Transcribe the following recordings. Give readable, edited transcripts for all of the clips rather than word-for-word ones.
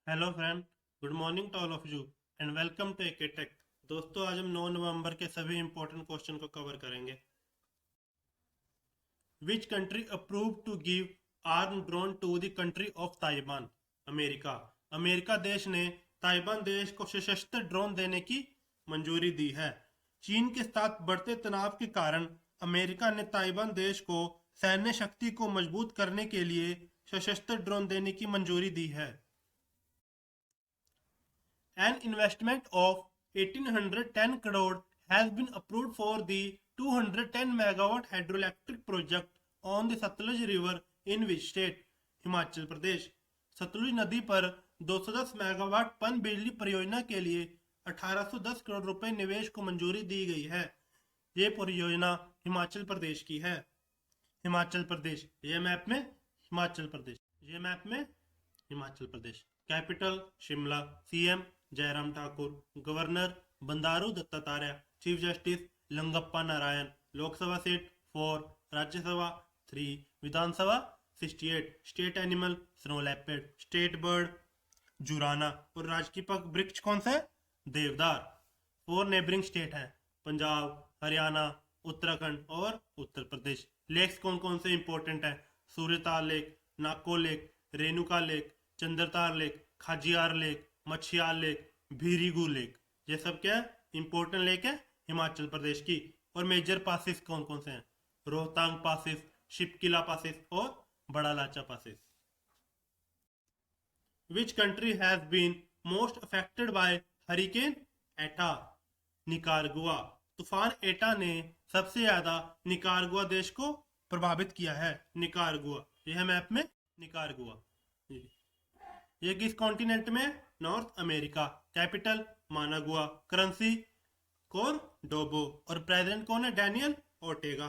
Hello friend, good morning to all of you and welcome to AK tech. दोस्तों, आज हम 9 नवंबर के सभी इंपॉर्टेंट क्वेश्चन को कवर करेंगे। Which country approve to give arm drone to the country of Taiwan? America. America देश ने Taiwan देश को सशस्त्र ड्रोन देने की मंजूरी दी है। चीन के साथ बढ़ते तनाव के कारण अमेरिका ने ताइवान देश को सैन्य शक्ति को मजबूत करने के लिए सशस्त्र ड्रोन देने की मंजूरी दी है। An investment of 1810 crore has been approved for the 210 megawatt hydroelectric project on the Satluj River in which state? Himachal Pradesh. Sutlej नदी पर 210 मेगावाट पन बिजली परियोजना के लिए 1810 करोड़ रुपए निवेश को मंजूरी दी गई है। ये परियोजना हिमाचल प्रदेश की है। हिमाचल प्रदेश, ये मैप में हिमाचल प्रदेश, ये मैप में Himachal Pradesh. Capital Shimla. CM Jairam Thakur. Governor Bandaru Dattatreya. Chief justice Lingappa Narayan. Lok Sabha seat 4, Rajya Sabha 3, Vidhan Sabha 68। State animal snow leopard. State bird जुराना। और राजकीय वृक्ष कौन सा है? देवदार। 4 नेबरिंग स्टेट हैं, पंजाब, हरियाणा, उत्तराखंड और उत्तर प्रदेश। लेक्स कौन कौन से इंपॉर्टेंट हैं? Suryatal lake, Nako lake, Renuka lake, Chandratal lake, Khajjiar lake, Machhiyal lake, Bhrigu lake. ये सब क्या है? इंपॉर्टेंट लेक है हिमाचल प्रदेश की। और मेजर पासिस कौन कौन से हैं? रोहतांग पासिस, शिपकिला पासिस और Bara Lacha passes. Which country has been most affected by hurricane Eta? Nicaragua. तूफान एटा ने सबसे ज्यादा निकारागुआ देश को प्रभावित किया है। निकारागुआ, यह मैप में निकारागुआ। ये किस कॉन्टिनेंट में? North America. Capital Managua. Currency कौन? डोबो। और प्रेसिडेंट कौन है? Daniel Ortega.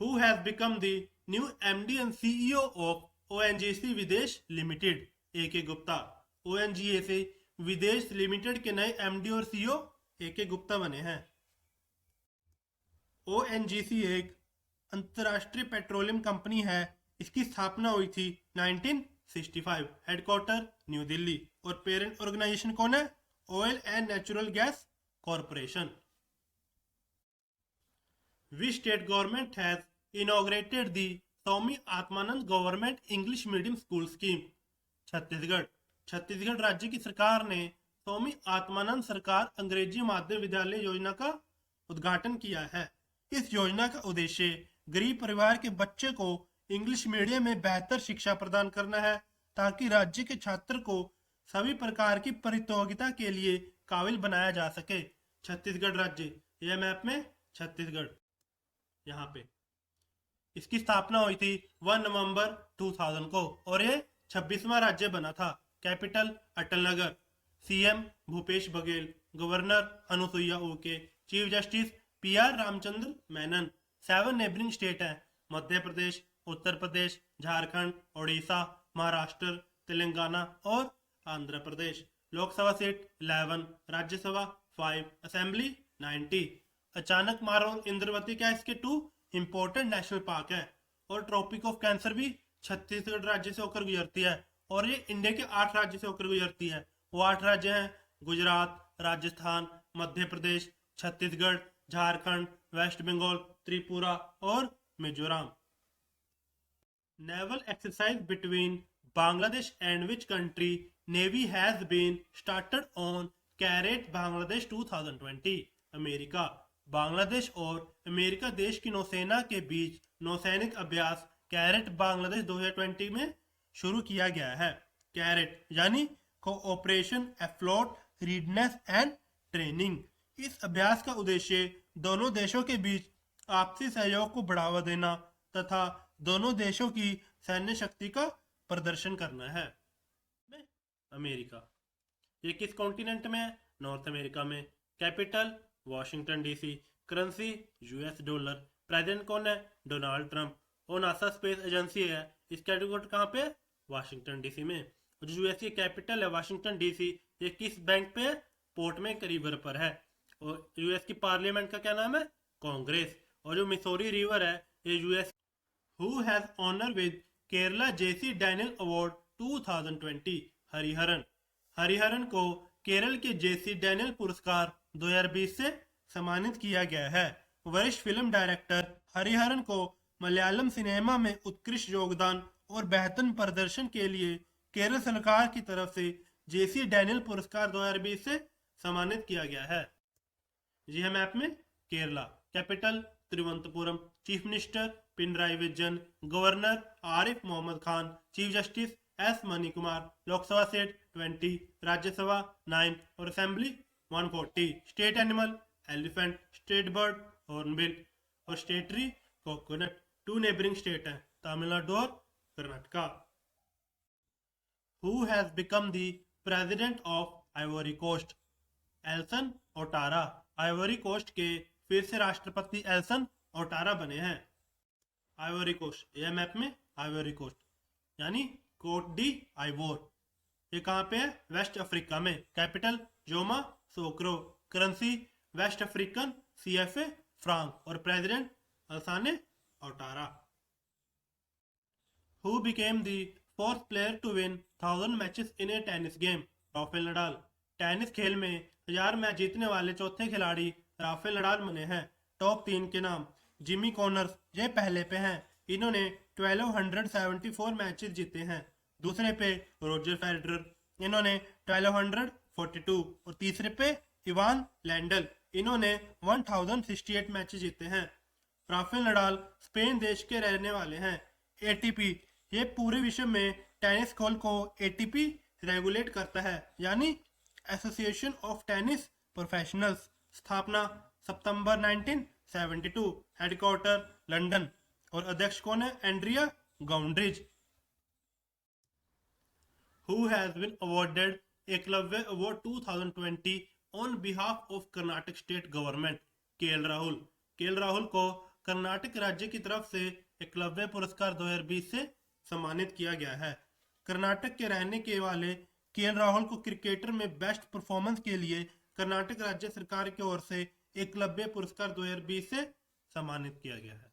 Who has become the new MD and CEO of ONGC विदेश लिमिटेड? ए के गुप्ता। ओएनजीसी विदेश लिमिटेड के नए एमडी और सीईओ ए के गुप्ता बने हैं। ओएनजीसी एक अंतरराष्ट्रीय पेट्रोलियम कंपनी है। इसकी स्थापना हुई थी 1965। Headquarter new Delhi. और पेरेंट ऑर्गेनाइजेशन कौन है? Oil and natural gas corporation. Which state government has inaugurated the Swami Atmanand government English medium school scheme? Chhattisgarh. Chhattisgarh राज्य की सरकार ने स्वामी आत्मानंद सरकार अंग्रेजी माध्यम विद्यालय योजना का उद्घाटन किया है। इस योजना का उद्देश्य गरीब परिवार के बच्चे को इंग्लिश मीडियम में बेहतर शिक्षा प्रदान करना है, ताकि राज्य के छात्र को सभी प्रकार की प्रतियोगिता के लिए काबिल बनाया जा सके। छत्तीसगढ़ राज्य, यह मैप में छत्तीसगढ़ यहाँ पे। इसकी स्थापना हुई थी 1 नवंबर 2000 को और ये 26वां राज्य बना था। Capital Atal Nagar. CM Bhupesh Baghel. Governor Anusuiya Uikey. Chief justice PR Ramachandra Menon. 7 neighbouring state हैं, मध्य प्रदेश, उत्तर प्रदेश, झारखंड, उड़ीसा, महाराष्ट्र, तेलंगाना और आंध्र प्रदेश। Lok Sabha seat 11, Rajya Sabha 5, assembly 90। अचानक मारो इंद्रवती क्या इसके 2 इंपॉर्टेंट नेशनल पार्क है। और ट्रॉपिक ऑफ कैंसर भी छत्तीसगढ़ राज्य से होकर गुजरती है। और ये इंडिया के 8 राज्य से होकर गुजरती है। वो 8 राज्य हैं गुजरात, राजस्थान, मध्य प्रदेश, छत्तीसगढ़, झारखंड, वेस्ट बंगाल, त्रिपुरा और Mizoram. Naval exercise between Bangladesh and which country navy has been started on CORPAT Bangladesh 2020? America. Bangladesh और अमेरिका देश की नौसेना के बीच नौसैनिक अभ्यास कैरेट बांग्लादेश 2020 में शुरू किया गया है। कैरेट यानी कोऑपरेशन एफ्लोट रीडनेस एंड ट्रेनिंग। इस अभ्यास का उद्देश्य दोनों देशों के बीच आपसी सहयोग को बढ़ावा देना तथा दोनों देशों की सैन्य शक्ति का प्रदर्शन करना है। अमेरिका। ये किस कॉन्टिनेंट में है? नॉर्थ अमेरिका में। Capital Washington DC. Currency US dollar. President कौन है? Donald Trump. और नासा स्पेस एजेंसी है, इसका हेडक्वार्टर कहाँ पे? वाशिंगटन डीसी में। और जो यूएस की कैपिटल है वाशिंगटन डीसी, ये किस बैंक पे? पोर्ट में रिवर पर है। और यूएस की पार्लियामेंट का क्या नाम है? कांग्रेस। और जो मिसौरी रिवर है, ये US. Who has honour with Kerala JC Daniel award 2020। Hariharan को केरल के जेसी डैनियल पुरस्कार 2020 से सम्मानित किया गया है। वरिष्ठ फिल्म डायरेक्टर हरिहरन को मलयालम सिनेमा में उत्कृष्ट योगदान और बेहतर प्रदर्शन के लिए केरल सरकार की तरफ से जेसी डैनियल पुरस्कार 2020 से सम्मानित किया गया है। जी है मैप में Kerala. Capital Thiruvananthapuram. Chief minister Pinarayi Vijayan. Governor Arif Mohammad Khan. Chief justice S Mani Kumar. Lok Sabha seat 20, Rajya Sabha 9 और assembly 140। State animal elephant. State bird hornbill और state tree coconut. 2 neighbouring state हैं, तमिलनाडु और Karnataka. Who has become the president of Ivory Coast? Alassane Ouattara. Ivory Coast के फिर से राष्ट्रपति Alassane Ouattara बने हैं। आइवरी कोस्ट, यह मैप में आइवरी कोस्ट यानी कोट डी आइवोर, ये कहाँ पे है? वेस्ट अफ्रीका में। Capital Yamoussoukro. Currency West African CFA franc और president Alassane Ouattara. Who became the fourth player to win 1000 matches in a tennis game? Rafael Nadal. Tennis खेल में 1000 match जीतने वाले चौथे खिलाड़ी राफेल नडाल बने हैं। टॉप 3 के नाम। जिमी कॉनर्स, ये पहले पे हैं, इन्होंने 1274 मैचेस जीते हैं। दूसरे पे रोजर फेडरर, इन्होंने 1242 और तीसरे पे इवान लैंडल, इन्होंने 1068 मैचेस जीते हैं। राफेल नडाल स्पेन देश के रहने वाले हैं। ATP, ये पूरे विश्व में टेनिस खेल को ATP रेगुलेट करता है, यानी एसोसिएशन ऑफ टेनिस प्रोफेशनल्स। स्थापना सितंबर 1972। हेडक्वार्टर लंदन और अध्यक्ष कौन है? Andrea Gaudenzi. Who has been awarded Eklavya award 2020 on behalf of Karnataka state government? KL Rahul. KL Rahul को कर्नाटक राज्य की तरफ से एकलव्य पुरस्कार 2020 से सम्मानित किया गया है। कर्नाटक के रहने के वाले KL राहुल को क्रिकेटर में बेस्ट परफॉर्मेंस के लिए कर्नाटक राज्य सरकार की ओर से एकलव्य पुरस्कार 2020 से सम्मानित किया गया है।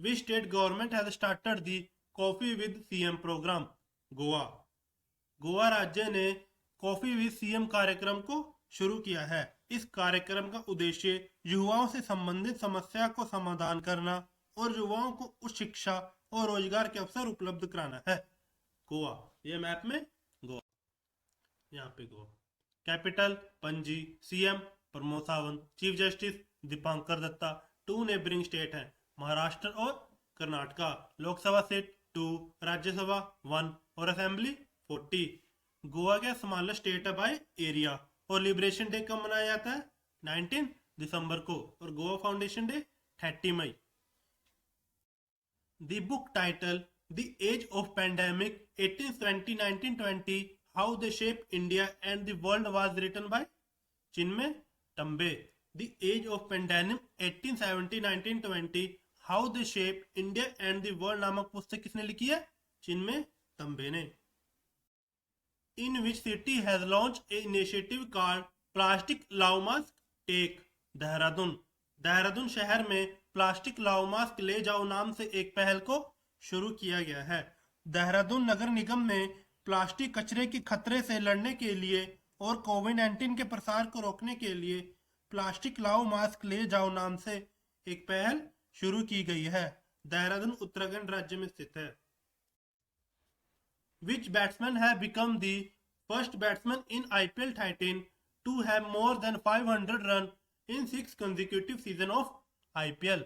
Which state government has started the Coffee with CM programme? Goa. Goa राज्य ने कॉफी विद CM कार्यक्रम को शुरू किया है। इस कार्यक्रम का उद्देश्य युवाओं से संबंधित समस्या को समाधान करना और युवाओं को उच्च शिक्षा और रोजगार के अवसर उपलब्ध कराना है। गोवा, ये मैप में गोवा, यहाँ पे Goa. Capital Panaji. CM Pramod Sawant. Chief justice Dipankar Datta. 2 neighbouring state हैं, महाराष्ट्र और कर्नाटका। लोकसभा सीट 2, राज्यसभा 1 और असेंबली 40। गोवा का स्मॉलेस्ट स्टेट है बाय एरिया। और लिबरेशन डे कब मनाया जाता है? 19 दिसंबर को। और गोवा फाउंडेशन डे 30 मई। The book title The Age of Pandemic 1820-1920 How They Shaped India and the World was written by Chinmay Tumbe. The Age of Pandemic 1870-1920 How They Shaped India and the World नामक पुस्तक किसने लिखी है? चिन्मय टम्बे ने। In which city has launched a initiative called Plastic Love Mask Take? Dehradun. Dehradun शहर में plastic लाओ mask ले जाओ नाम से एक पहल को शुरू किया गया है। देहरादून नगर निगम ने प्लास्टिक कचरे के खतरे से लड़ने के लिए और कोविड-19 के प्रसार को रोकने के लिए प्लास्टिक लाओ मास्क ले जाओ नाम से एक पहल शुरू की गई है। देहरादून उत्तराखंड राज्य में स्थित है। Which batsman have become the first batsman in IPL 13 to have more than 500 run in 6 consecutive season of IPL?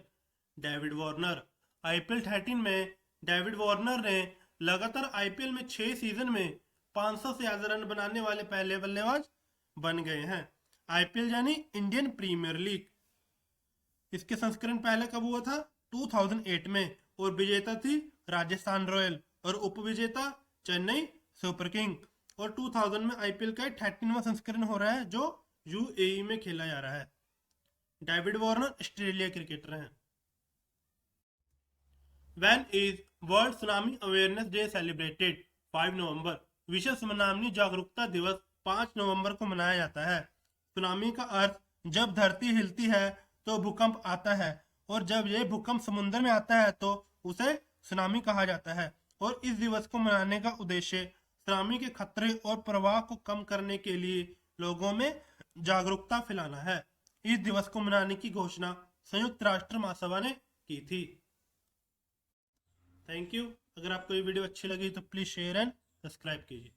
David Warner. IPL 13 में डेविड वार्नर ने लगातार IPL में 6 सीजन में 500 से ज्यादा रन बनाने वाले पहले बल्लेबाज बन गए हैं। IPL यानी इंडियन प्रीमियर लीग, इसके संस्करण पहले कब हुआ था? 2008 में। और विजेता थी राजस्थान रॉयल और उपविजेता चेन्नई सुपर किंग। और 2000 में IPL का 13वां संस्करण हो रहा है जो UAE में खेला जा रहा है। डेविड वार्नर ऑस्ट्रेलिया क्रिकेटर हैं। When is world tsunami awareness day celebrated? 5 नवंबर। विश्व सुनामी जागरूकता दिवस 5 नवंबर को मनाया जाता है। सुनामी का अर्थ जब धरती हिलती है तो भूकंप आता है, और जब यह भूकंप समुद्र में आता है तो उसे सुनामी कहा जाता है। और इस दिवस को मनाने का उद्देश्य सुनामी के खतरे और प्रवाह को कम करने के लिए लोगों में जागरूकता फैलाना है। इस दिवस को मनाने की घोषणा संयुक्त राष्ट्र महासभा ने की थी। Thank you. अगर आपको ये वीडियो अच्छी लगी तो प्लीज शेयर एंड सब्सक्राइब कीजिए।